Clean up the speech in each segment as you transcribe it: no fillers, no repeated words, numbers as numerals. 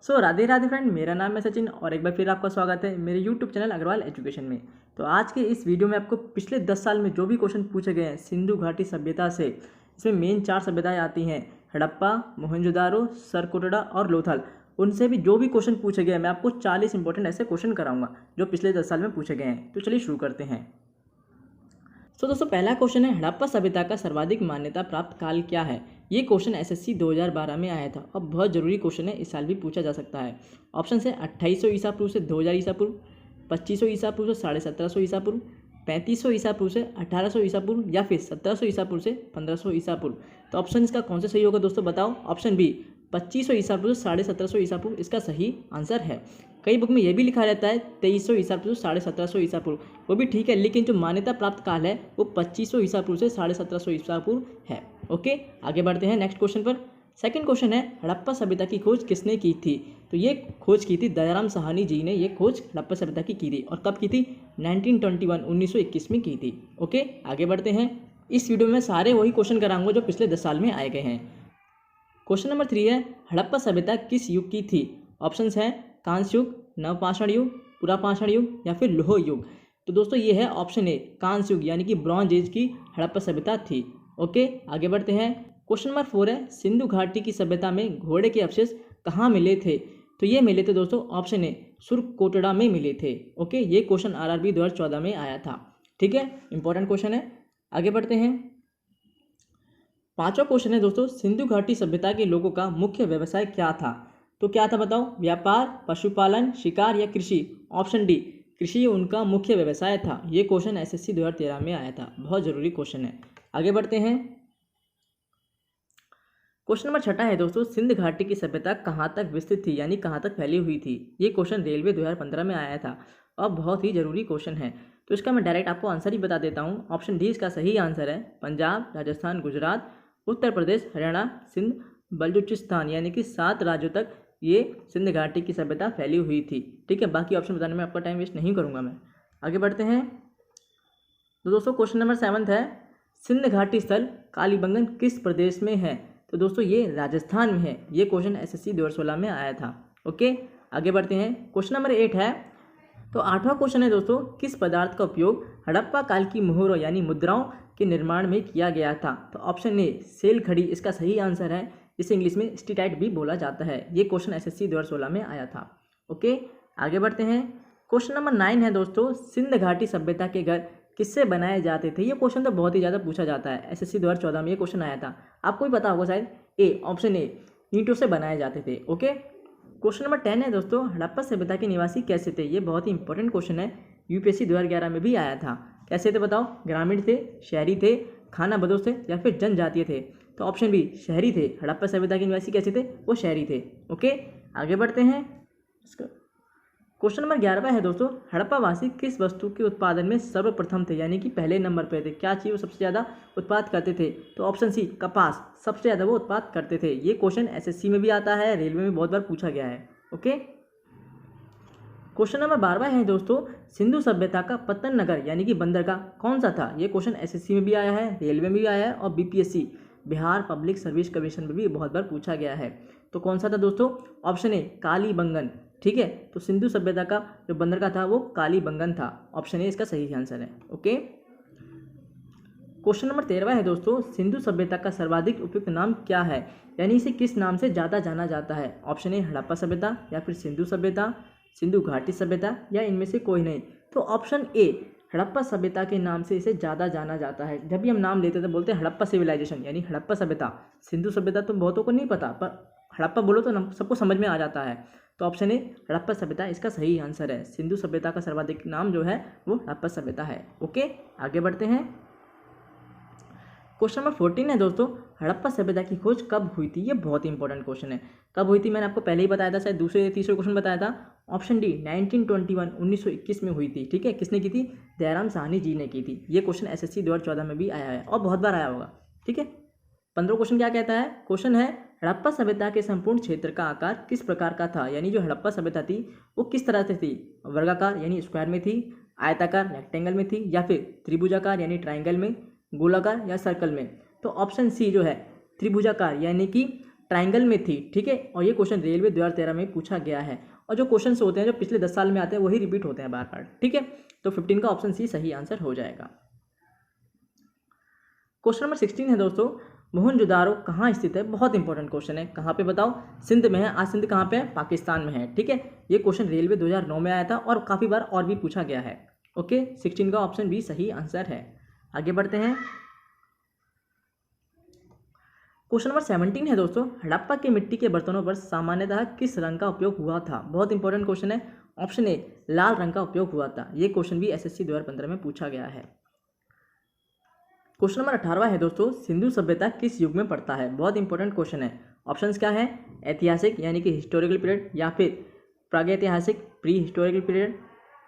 Radhe Radhe friend, मेरा नाम है सचिन और एक बार फिर आपका स्वागत है मेरे यूट्यूब चैनल अग्रवाल एजुकेशन में। तो आज के इस वीडियो में आपको पिछले 10 साल में जो भी क्वेश्चन पूछे गए हैं सिंधु घाटी सभ्यता से, इसमें मेन 4 सभ्यताएं आती हैं: हड़प्पा, मोहनजोदारो, सरकोटड़ा और लोथल। उनसे भी जो भी क्वेश्चन पूछे गए हैं मैं आपको 40 इंपॉर्टेंट ऐसे क्वेश्चन कराऊंगा जो पिछले 10 साल में पूछे गए हैं। तो चलिए शुरू करते हैं। तो दोस्तों पहला क्वेश्चन है, हड़प्पा सभ्यता का सर्वाधिक मान्यता प्राप्त काल क्या है? ये क्वेश्चन एसएससी 2012 में आया था और बहुत जरूरी क्वेश्चन है, इस साल भी पूछा जा सकता है। ऑप्शन है 2800 ईसा पूर्व से 2000 ईसा पूर्व, 2500 ईसा पूर्व से 1750 ईसा पूर्व, 3500 ईसा पूर्व से 1800 ईसा पूर्व या फिर 1700 ईसा पूर्व से 1500 ईसा पूर्व। तो ऑप्शन इसका कौन सा सही होगा दोस्तों, बताओ। ऑप्शन बी 2500 ईसा पूर्व से 1750 ईसा पूर्व इसका सही आंसर है। कई बुक में यह भी लिखा रहता है 2300 ईसा पूर्व से 1750 ईसा पूर्व, वो भी ठीक है, लेकिन जो मान्यता प्राप्त काल है वो 2500 ईसा पूर्व से 1750 ईसा पूर्व है। ओके, आगे बढ़ते हैं नेक्स्ट क्वेश्चन पर। सेकंड क्वेश्चन है, हड़प्पा सभ्यता की खोज किसने की थी? तो ये खोज की थी दयाराम साहनी जी ने। ये खोज हड़प्पा सभ्यता की थी और कब की थी? 1921 में की थी। ओके, आगे बढ़ते हैं। इस वीडियो में सारे वही क्वेश्चन कराऊंगा जो पिछले 10 साल में आए गए हैं। क्वेश्चन नंबर 3 है, हड़प्पा सभ्यता किस युग की थी? ऑप्शंस हैं कांस्य युग, नवपाषाण युग, पुरापाषाण युग या फिर लोह युग। तो दोस्तों ये है ऑप्शन ए, कांस्य युग यानी कि ब्रॉन्ज एज की हड़प्पा सभ्यता थी। ओके, आगे बढ़ते हैं। क्वेश्चन नंबर 4 है, सिंधु घाटी की सभ्यता में घोड़े के अवशेष कहाँ मिले थे? तो ये मिले थे दोस्तों ऑप्शन ए, सुरकोटड़ा में मिले थे। ओके, ये क्वेश्चन आरआरबी 2014 में आया था। ठीक है, इंपॉर्टेंट क्वेश्चन है। आगे बढ़ते हैं। पांचवा क्वेश्चन है दोस्तों, सिंधु घाटी सभ्यता के लोगों का मुख्य व्यवसाय क्या था? तो क्या था बताओ, व्यापार, पशुपालन, शिकार या कृषि? ऑप्शन डी, कृषि उनका मुख्य व्यवसाय था। ये क्वेश्चन एसएससी 2013 में आया था, बहुत जरूरी क्वेश्चन है। आगे बढ़ते हैं। क्वेश्चन नंबर 6 है दोस्तों, सिंध घाटी की सभ्यता कहाँ तक विस्तृत थी यानी कहाँ तक फैली हुई थी? ये क्वेश्चन रेलवे 2015 में आया था और बहुत ही जरूरी क्वेश्चन है। तो इसका मैं डायरेक्ट आपको आंसर ही बता देता हूँ। ऑप्शन डी इसका सही आंसर है। पंजाब, राजस्थान, गुजरात, उत्तर प्रदेश, हरियाणा, सिंध, बलूचिस्तान यानी कि 7 राज्यों तक ये सिंध घाटी की सभ्यता फैली हुई थी। ठीक है, बाकी ऑप्शन बताने में आपका टाइम वेस्ट नहीं करूँगा मैं। आगे बढ़ते हैं। तो दोस्तों क्वेश्चन नंबर 7 है, सिंध घाटी स्थल कालीबंगन किस प्रदेश में है? तो दोस्तों ये राजस्थान में है। ये क्वेश्चन एसएससी 2016 में आया था। ओके, आगे बढ़ते हैं। क्वेश्चन नंबर 8 है, तो 8वां क्वेश्चन है दोस्तों, किस पदार्थ का उपयोग हड़प्पा काल की मोहरों यानी मुद्राओं के निर्माण में किया गया था? तो ऑप्शन ए, सेल खड़ी इसका सही आंसर है। इसे इंग्लिश में स्टीटाइट भी बोला जाता है। ये क्वेश्चन एसएससी 2016 में आया था। ओके, आगे बढ़ते हैं। क्वेश्चन नंबर 9 है दोस्तों, सिंध घाटी सभ्यता के घर किससे बनाए जाते थे? ये क्वेश्चन तो बहुत ही ज़्यादा पूछा जाता है। एसएससी 2014 में ये क्वेश्चन आया था, आपको भी पता होगा शायद। ए, ऑप्शन ए, ईंटों से बनाए जाते थे। ओके, क्वेश्चन नंबर 10 है दोस्तों, हड़प्पा सभ्यता के निवासी कैसे थे? ये बहुत ही इंपॉर्टेंट क्वेश्चन है, यूपीएससी 2011 में भी आया था। कैसे थे बताओ, ग्रामीण थे, शहरी थे, खाना बदोश थे या फिर जनजातीय थे? तो ऑप्शन बी, शहरी थे। हड़प्पा सभ्यता के निवासी कैसे थे? वो शहरी थे। ओके, आगे बढ़ते हैं। क्वेश्चन नंबर 11 है दोस्तों, हड़प्पावासी किस वस्तु के उत्पादन में सर्वप्रथम थे यानी कि पहले नंबर पर थे? क्या चीज़ वो सबसे ज़्यादा उत्पाद करते थे? तो ऑप्शन सी, कपास सबसे ज़्यादा वो उत्पाद करते थे। ये क्वेश्चन एसएससी में भी आता है, रेलवे में बहुत बार पूछा गया है। ओके, क्वेश्चन नंबर 12 है दोस्तों, सिंधु सभ्यता का पतन नगर यानी कि बंदरगाह कौन सा था? ये क्वेश्चन एसएससी में भी आया है, रेलवे में भी आया है और BPSC Bihar public service commission में भी बहुत बार पूछा गया है। तो कौन सा था दोस्तों? Option A, Kalibangan. ठीक है, तो सिंधु सभ्यता का जो बंदरगाह था वो कालीबंगन था। ऑप्शन ए इसका सही आंसर है। ओके, क्वेश्चन नंबर 13 है दोस्तों, सिंधु सभ्यता का सर्वाधिक उपयुक्त नाम क्या है यानी इसे किस नाम से ज़्यादा जाना जाता है? ऑप्शन ए, हड़प्पा सभ्यता या फिर सिंधु सभ्यता, सिंधु घाटी सभ्यता या इनमें से कोई नहीं? तो ऑप्शन ए, हड़प्पा सभ्यता के नाम से इसे ज़्यादा जाना जाता है। जब भी हम नाम लेते थे बोलते हैं हड़प्पा सिविलाइजेशन यानी हड़प्पा सभ्यता। सिंधु सभ्यता तो बहुतों को नहीं पता, पर हड़प्पा बोलो तो सबको समझ में आ जाता है। तो ऑप्शन ए, हड़प्पा सभ्यता इसका सही आंसर है। सिंधु सभ्यता का सर्वाधिक नाम जो है वो हड़प्पा सभ्यता है। ओके, आगे बढ़ते हैं। क्वेश्चन नंबर 14 है दोस्तों, हड़प्पा सभ्यता की खोज कब हुई थी? ये बहुत ही इंपॉर्टेंट क्वेश्चन है। कब हुई थी मैंने आपको पहले ही बताया था, शायद दूसरे या तीसरे क्वेश्चन बताया था। ऑप्शन डी, 1921 में हुई थी। ठीक है, किसने की थी? दयाराम साहनी जी ने की थी। ये क्वेश्चन एसएससी 2014 में भी आया है और बहुत बार आया होगा। ठीक है, 15 क्वेश्चन क्या कहता है? क्वेश्चन है, हड़प्पा सभ्यता के संपूर्ण क्षेत्र का आकार किस प्रकार का था यानी जो हड़प्पा सभ्यता थी वो किस तरह से थी? वर्गाकार यानी स्क्वायर में थी, आयताकार रेक्टेंगल में थी या फिर त्रिभुजाकार यानी ट्राइंगल में, गोलाकार या सर्कल में? तो ऑप्शन सी जो है त्रिभुजाकार यानी कि ट्राइंगल में थी, ठीक है। और ये क्वेश्चन रेलवे 2013 में पूछा गया है। और जो क्वेश्चन होते हैं जो पिछले 10 साल में आते हैं वही रिपीट होते हैं बार बार, ठीक है। तो 15 का ऑप्शन सी सही आंसर हो जाएगा। क्वेश्चन नंबर 16 है दोस्तों, मोहनजोदारो कहाँ स्थित है? बहुत इंपॉर्टेंट क्वेश्चन है। कहाँ पे बताओ? सिंध में है। आज सिंध कहाँ पे है? पाकिस्तान में है, ठीक है। ये क्वेश्चन रेलवे 2009 में आया था और काफ़ी बार और भी पूछा गया है। ओके, 16 का ऑप्शन बी सही आंसर है। आगे बढ़ते हैं। क्वेश्चन नंबर 17 है दोस्तों, हड़प्पा के मिट्टी के बर्तनों पर सामान्यतः किस रंग का उपयोग हुआ था? बहुत इंपॉर्टेंट क्वेश्चन है। ऑप्शन ए लाल रंग का उपयोग हुआ था। ये क्वेश्चन भी एसएससी 2015 में पूछा गया है। क्वेश्चन नंबर 18 है दोस्तों, सिंधु सभ्यता किस युग में पड़ता है? बहुत इंपॉर्टेंट क्वेश्चन है। ऑप्शंस क्या है? ऐतिहासिक यानी कि हिस्टोरिकल पीरियड, या फिर प्रागैतिहासिक प्री हिस्टोरिकल पीरियड,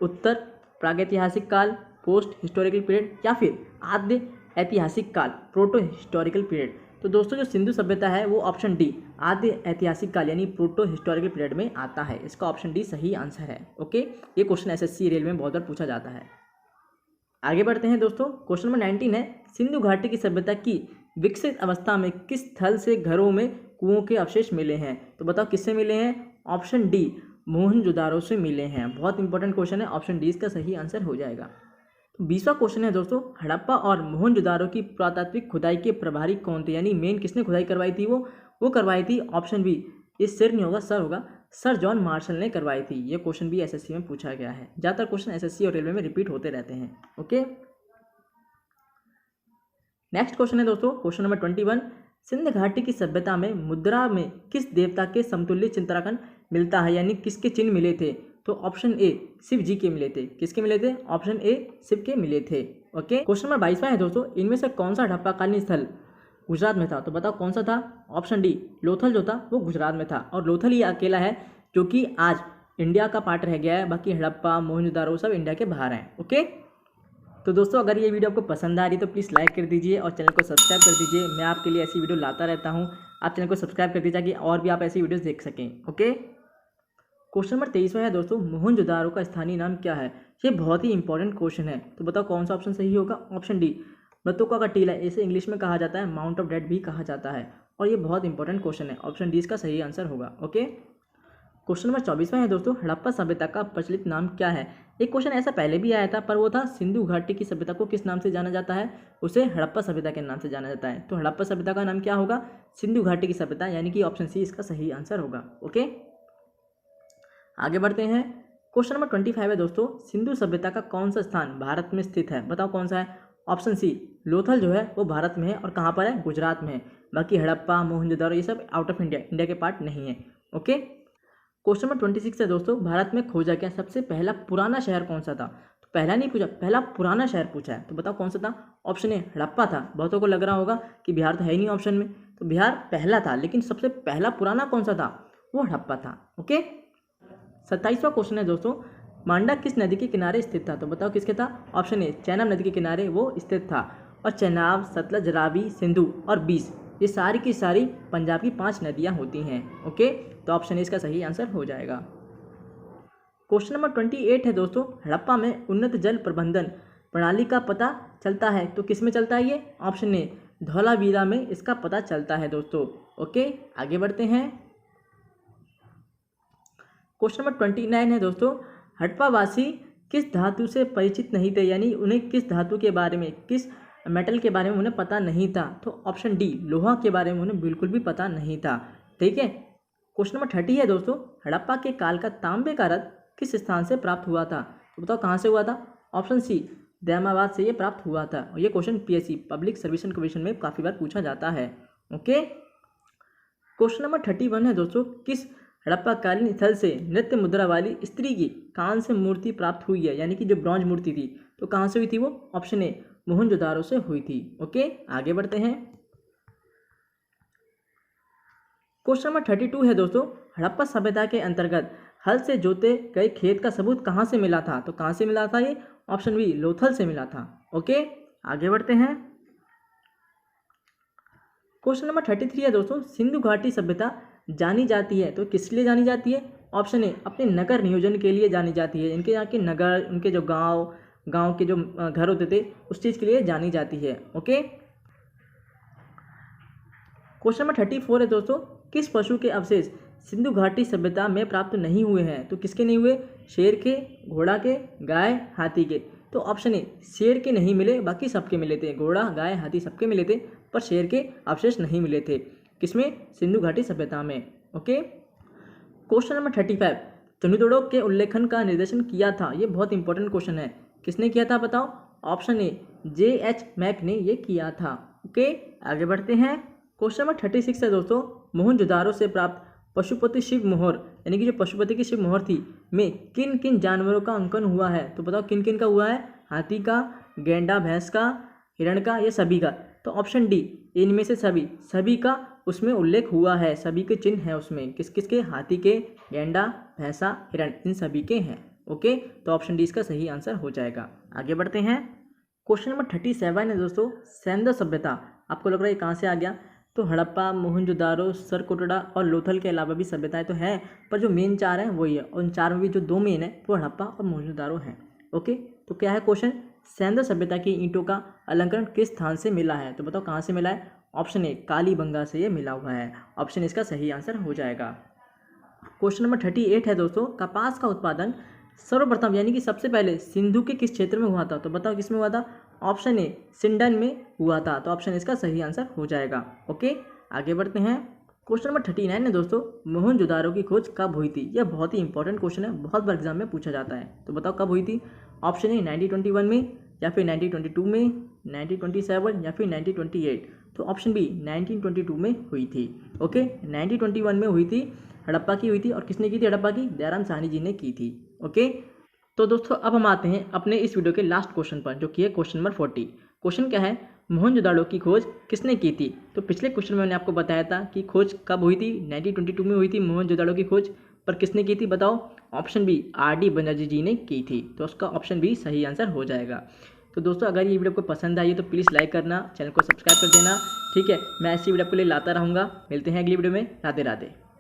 उत्तर प्रागैतिहासिक काल पोस्ट हिस्टोरिकल पीरियड, या फिर आद्य ऐतिहासिक काल प्रोटो हिस्टोरिकल पीरियड। तो दोस्तों जो सिंधु सभ्यता है वो ऑप्शन डी आद्य ऐतिहासिक काल यानी प्रोटो हिस्टोरिकल पीरियड में आता है। इसका ऑप्शन डी सही आंसर है। ओके, ये क्वेश्चन एसएससी रेलवे में बहुत बार पूछा जाता है। आगे बढ़ते हैं दोस्तों। क्वेश्चन नंबर 19 है, सिंधु घाटी की सभ्यता की विकसित अवस्था में किस स्थल से घरों में कुओं के अवशेष मिले हैं? तो बताओ किससे मिले हैं? ऑप्शन डी मोहनजोदारो से मिले हैं। बहुत इंपॉर्टेंट क्वेश्चन है। ऑप्शन डी इसका सही आंसर हो जाएगा। तो 20वां क्वेश्चन है दोस्तों, हड़प्पा और मोहनजोदारो की पुरातात्विक खुदाई के प्रभारी कौन थे? यानी मेन किसने खुदाई करवाई थी? वो करवाई थी ऑप्शन बी, ये सिर नहीं होगा सर होगा, सर जॉन मार्शल ने करवाई थी। ये क्वेश्चन भी एसएससी में पूछा गया है। ज़्यादातर क्वेश्चन एसएससी और रेलवे में रिपीट होते रहते हैं। ओके, नेक्स्ट क्वेश्चन है दोस्तों, क्वेश्चन नंबर 21, सिंध घाटी की सभ्यता में मुद्रा में किस देवता के समतुल्य चित्रांकन मिलता है? यानी किसके चिन्ह मिले थे? तो ऑप्शन ए शिव जी के मिले थे। किसके मिले थे? ऑप्शन ए शिव के मिले थे। ओके, क्वेश्चन नंबर 22वां है दोस्तों, इनमें से कौन सा हड़प्पाकालीन स्थल गुजरात में था? तो बताओ कौन सा था? ऑप्शन डी लोथल जो था वो गुजरात में था। और लोथल ही अकेला है जो कि आज इंडिया का पार्ट रह गया है। बाकी हड़प्पा मोहनजोदारो सब इंडिया के बाहर हैं। ओके, तो दोस्तों अगर ये वीडियो आपको पसंद आ रही है तो प्लीज़ लाइक कर दीजिए और चैनल को सब्सक्राइब कर दीजिए। मैं आपके लिए ऐसी वीडियो लाता रहता हूँ। आप चैनल को सब्सक्राइब कर दीजिए ताकि और भी आप ऐसी वीडियोस देख सकें। ओके, क्वेश्चन नंबर 23वां है दोस्तों, मोहनजोदारो का स्थानीय नाम क्या है? ये बहुत ही इंपॉर्टेंट क्वेश्चन है। तो बताओ कौन सा ऑप्शन सही होगा? ऑप्शन डी मृतकों का टीला, इसे इंग्लिश में कहा जाता है माउंट ऑफ डेड भी कहा जाता है। और ये बहुत इंपॉर्टेंट क्वेश्चन है। ऑप्शन डी इसका सही आंसर होगा। ओके, क्वेश्चन नंबर 24वां है दोस्तों, हड़प्पा सभ्यता का प्रचलित नाम क्या है? एक क्वेश्चन ऐसा पहले भी आया था पर वो था सिंधु घाटी की सभ्यता को किस नाम से जाना जाता है? उसे हड़प्पा सभ्यता के नाम से जाना जाता है। तो हड़प्पा सभ्यता का नाम क्या होगा? सिंधु घाटी की सभ्यता, यानी कि ऑप्शन सी इसका सही आंसर होगा। ओके, आगे बढ़ते हैं। क्वेश्चन नंबर 25 है दोस्तों, सिंधु सभ्यता का कौन सा स्थान भारत में स्थित है? बताओ कौन सा है? ऑप्शन सी लोथल जो है वो भारत में है। और कहाँ पर है? गुजरात में है। बाकी हड़प्पा मोहनजोदारो ये सब आउट ऑफ इंडिया के पार्ट नहीं है। ओके, क्वेश्चन नंबर 26 है दोस्तों, भारत में खोजा गया सबसे पहला पुराना शहर कौन सा था? तो पहला नहीं पूछा, पहला पुराना शहर पूछा है। तो बताओ कौन सा था? ऑप्शन ए हड़प्पा था। बहुतों को लग रहा होगा कि बिहार तो है ही नहीं ऑप्शन में, तो बिहार पहला था, लेकिन सबसे पहला पुराना कौन सा था? वो हड़प्पा था। ओके, 27वां क्वेश्चन है दोस्तों, मांडा किस नदी के किनारे स्थित था? तो बताओ किसके था? ऑप्शन ए चेनाब नदी के किनारे वो स्थित था। और चेनाब, सतलज, रावी, सिंधु और बीस ये सारी की सारी पंजाब की 5 नदियाँ होती हैं। ओके, तो ऑप्शन ए इसका सही आंसर हो जाएगा। क्वेश्चन नंबर 28 है दोस्तों, हड़प्पा में उन्नत जल प्रबंधन प्रणाली का पता चलता है तो किस में चलता है ये? ऑप्शन ए धौलावीरा में इसका पता चलता है दोस्तों। ओके, आगे बढ़ते हैं। क्वेश्चन नंबर 29 है दोस्तों, हड़प्पावासी किस धातु से परिचित नहीं थे? यानी उन्हें किस धातु के बारे में, किस मेटल के बारे में उन्हें पता नहीं था? तो ऑप्शन डी लोहा के बारे में उन्हें बिल्कुल भी पता नहीं था। ठीक है, क्वेश्चन नंबर 30 है दोस्तों, हड़प्पा के काल का तांबे का रथ किस स्थान से प्राप्त हुआ था? तो बताओ कहाँ से हुआ था? ऑप्शन सी दयामाबाद से ये प्राप्त हुआ था। और ये question PSC public service commission में काफ़ी बार पूछा जाता है। ओके, क्वेश्चन नंबर 31 है दोस्तों, किस हड़प्पाकालीन स्थल से नृत्य मुद्रा वाली स्त्री की कान से मूर्ति प्राप्त हुई है? यानी कि जो ब्रॉन्ज मूर्ति थी, तो कहाँ से हुई थी वो? ऑप्शन ए मोहनजोदारो से हुई थी। ओके, आगे बढ़ते हैं। क्वेश्चन नंबर 32 है दोस्तों, हड़प्पा सभ्यता के अंतर्गत हल से जोते गए खेत का सबूत कहाँ से मिला था? तो कहाँ से मिला था ये? ऑप्शन बी लोथल से मिला था। ओके, आगे बढ़ते हैं। क्वेश्चन नंबर 33 है दोस्तों, सिंधु घाटी सभ्यता जानी जाती है तो किस लिए जानी जाती है? ऑप्शन ए अपने नगर नियोजन के लिए जानी जाती है। इनके यहाँ के नगर, उनके जो गांव के जो घर होते थे उस चीज़ के लिए जानी जाती है। ओके, क्वेश्चन नंबर 34 है दोस्तों, किस पशु के अवशेष सिंधु घाटी सभ्यता में प्राप्त नहीं हुए हैं? तो किसके नहीं हुए? शेर के, घोड़ा के, गाय, हाथी के। तो ऑप्शन ए, शेर के नहीं मिले, बाकी सबके मिले थे। घोड़ा, गाय, हाथी सबके मिले थे, पर शेर के अवशेष नहीं मिले थे। किसमें? सिंधु घाटी सभ्यता में। ओके। क्वेश्चन नंबर 35, चंद्रद्रोण के उल्लेखन का निर्देशन किया था। ये बहुत इंपॉर्टेंट क्वेश्चन है। किसने किया था बताओ? Option A, J.H. मैक ने ये किया था। ओके, आगे बढ़ते हैं। क्वेश्चन नंबर 36 है दोस्तों, मोहनजोदारो से प्राप्त पशुपति शिव मोहर, यानी कि जो पशुपति की शिव मोहर थी, में किन किन जानवरों का अंकन हुआ है? तो बताओ किन किन का हुआ है? हाथी का, गेंडा भैंस का, हिरण का, या सभी का? तो ऑप्शन डी, इनमें से सभी, सभी का उसमें उल्लेख हुआ है, सभी के चिन्ह हैं उसमें। किस किस के? हाथी के, गेंडा, भैंसा, हिरण, इन सभी के हैं। ओके, तो ऑप्शन डी इसका सही आंसर हो जाएगा। आगे बढ़ते हैं। क्वेश्चन नंबर 37 है दोस्तों, सैंदव सभ्यता। आपको लग रहा है कहाँ से आ गया? तो हड़प्पा, मोहनजोदारो, सरकोटड़ा और लोथल के अलावा भी सभ्यताएं तो हैं, पर जो मेन चार हैं वही है, और उन चार में भी जो दो मेन है वो हड़प्पा और मोहनजोदारो हैं। ओके, तो क्या है क्वेश्चन? सैंदव सभ्यता की ईंटों का अलंकरण किस स्थान से मिला है? तो बताओ कहाँ से मिला है? ऑप्शन ए, कालीबंगा से ये मिला हुआ है। ऑप्शन इसका सही आंसर हो जाएगा। क्वेश्चन नंबर 38 है दोस्तों, कपास का उत्पादन सर्वप्रथम यानी कि सबसे पहले सिंधु के किस क्षेत्र में हुआ था? तो बताओ किस में हुआ था? ऑप्शन ए, सिंडन में हुआ था। तो ऑप्शन इसका सही आंसर हो जाएगा। ओके, आगे बढ़ते हैं। क्वेश्चन नंबर 39 है दोस्तों, मोहनजोदारो की खोज कब हुई थी? यह बहुत ही इंपॉर्टेंट क्वेश्चन है, बहुत बार एग्जाम में पूछा जाता है। तो बताओ कब हुई थी? ऑप्शन ए, 1921 में, या फिर 1922 में, 1927 या फिर 1928। तो ऑप्शन बी, 1922 में हुई थी। ओके, 1921 में हुई थी, हड़प्पा की हुई थी। और किसने की थी हड़प्पा की? दयाराम साहनी जी ने की थी। ओके, तो दोस्तों अब हम आते हैं अपने इस वीडियो के लास्ट क्वेश्चन पर, जो कि है क्वेश्चन नंबर 40। क्वेश्चन क्या है? मोहनजोदाड़ो की खोज किसने की थी? तो पिछले क्वेश्चन में मैंने आपको बताया था कि खोज कब हुई थी, 1922 में हुई थी मोहनजोदाड़ो की खोज, पर किसने की थी बताओ? Option B, R.D. बनर्जी जी ने की थी। तो उसका ऑप्शन बी सही आंसर हो जाएगा। तो दोस्तों अगर ये वीडियो आपको पसंद आई तो प्लीज़ लाइक करना, चैनल को सब्सक्राइब कर देना। ठीक है, मैं ऐसी वीडियो आपके लिए लाता रहूँगा। मिलते हैं अगली वीडियो में। राधे राधे।